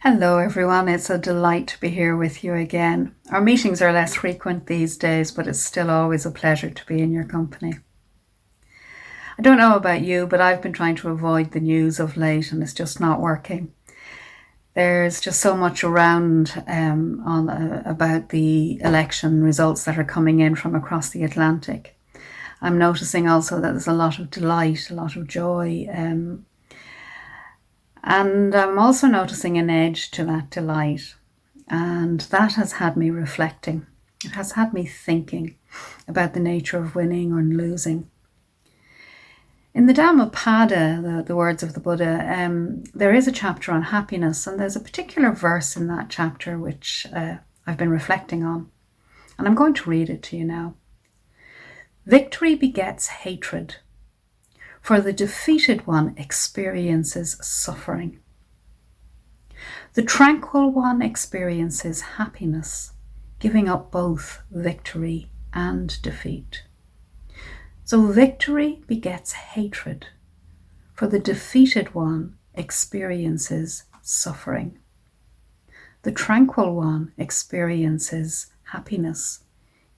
Hello everyone, it's a delight to be here with you again. Our meetings are less frequent these days, but it's still always a pleasure to be in your company. I don't know about you, but I've been trying to avoid the news of late and it's just not working. There's just so much around about the election results that are coming in from across the Atlantic. I'm noticing also that there's a lot of delight, a lot of joy, and I'm also noticing an edge to that delight. And that has had me reflecting. It has had me thinking about the nature of winning or losing. In the Dhammapada, the words of the Buddha, there is a chapter on happiness, and there's a particular verse in that chapter which I've been reflecting on. And I'm going to read it to you now. Victory begets hatred, for the defeated one experiences suffering. The tranquil one experiences happiness, giving up both victory and defeat. So victory begets hatred, for the defeated one experiences suffering. The tranquil one experiences happiness,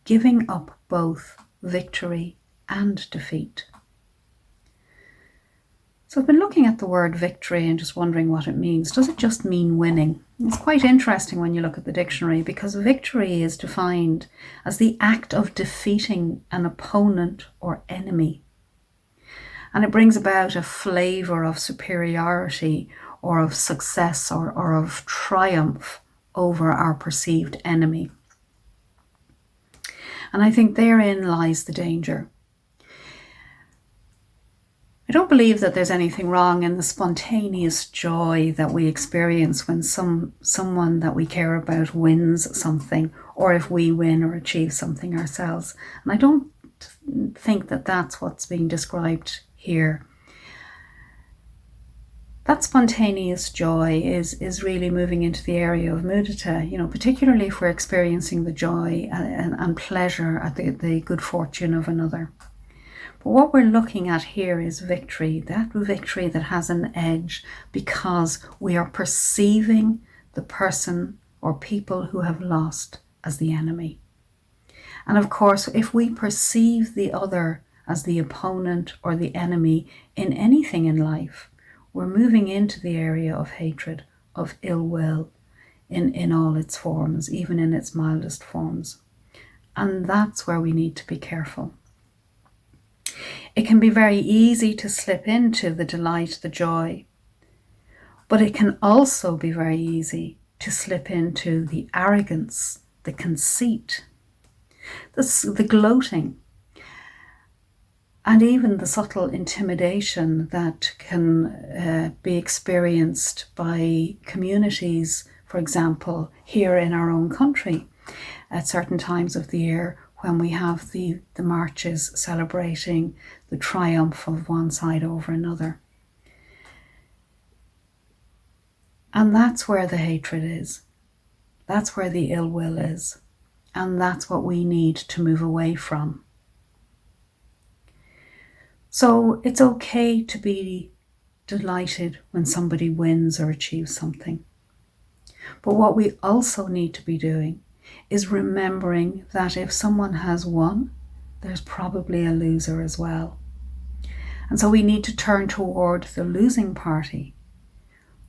giving up both victory and defeat. So I've been looking at the word victory and just wondering what it means. Does it just mean winning? It's quite interesting when you look at the dictionary, because victory is defined as the act of defeating an opponent or enemy. And it brings about a flavour of superiority or of success or of triumph over our perceived enemy. And I think therein lies the danger. I don't believe that there's anything wrong in the spontaneous joy that we experience when someone that we care about wins something, or if we win or achieve something ourselves. And I don't think that that's what's being described here. That spontaneous joy is really moving into the area of mudita, particularly if we're experiencing the joy and pleasure at the good fortune of another. But what we're looking at here is victory, that victory that has an edge because we are perceiving the person or people who have lost as the enemy. And of course, if we perceive the other as the opponent or the enemy in anything in life, we're moving into the area of hatred, of ill will in all its forms, even in its mildest forms. And that's where we need to be careful. It can be very easy to slip into the delight, the joy, but it can also be very easy to slip into the arrogance, the conceit, the gloating, and even the subtle intimidation that can be experienced by communities, for example, here in our own country at certain times of the year, when we have the marches celebrating the triumph of one side over another. And that's where the hatred is. That's where the ill will is. And that's what we need to move away from. So it's okay to be delighted when somebody wins or achieves something. But what we also need to be doing is remembering that if someone has won, there's probably a loser as well. And so we need to turn toward the losing party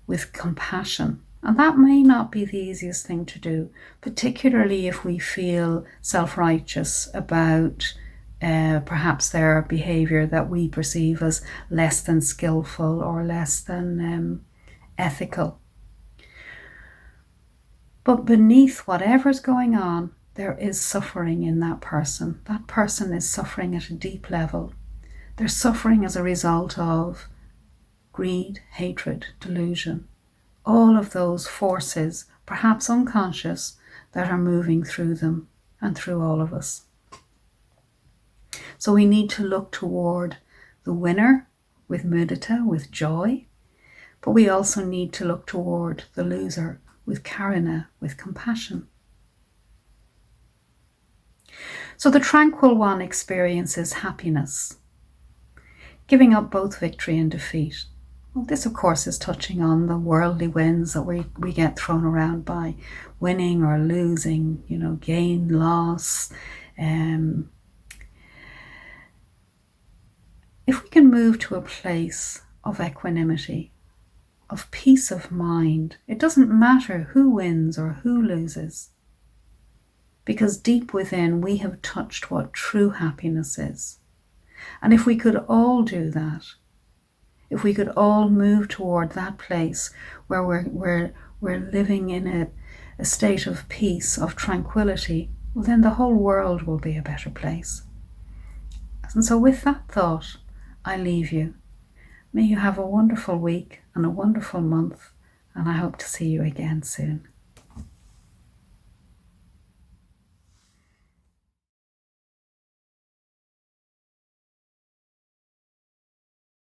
with compassion. And that may not be the easiest thing to do, particularly if we feel self-righteous about perhaps their behaviour that we perceive as less than skillful or less than ethical. But beneath whatever's going on, there is suffering in that person. That person is suffering at a deep level. They're suffering as a result of greed, hatred, delusion. All of those forces, perhaps unconscious, that are moving through them and through all of us. So we need to look toward the winner with mudita, with joy, but we also need to look toward the loser with karuna, with compassion. So the tranquil one experiences happiness, giving up both victory and defeat. Well, this, of course, is touching on the worldly wins that we get thrown around by winning or losing, gain, loss. If we can move to a place of equanimity, of peace of mind, it doesn't matter who wins or who loses, because deep within we have touched what true happiness is. And if we could all do that, if we could all move toward that place where we're living in a state of peace, of tranquility, well, then the whole world will be a better place. And so with that thought, I leave you. May you have a wonderful week and a wonderful month, and I hope to see you again soon.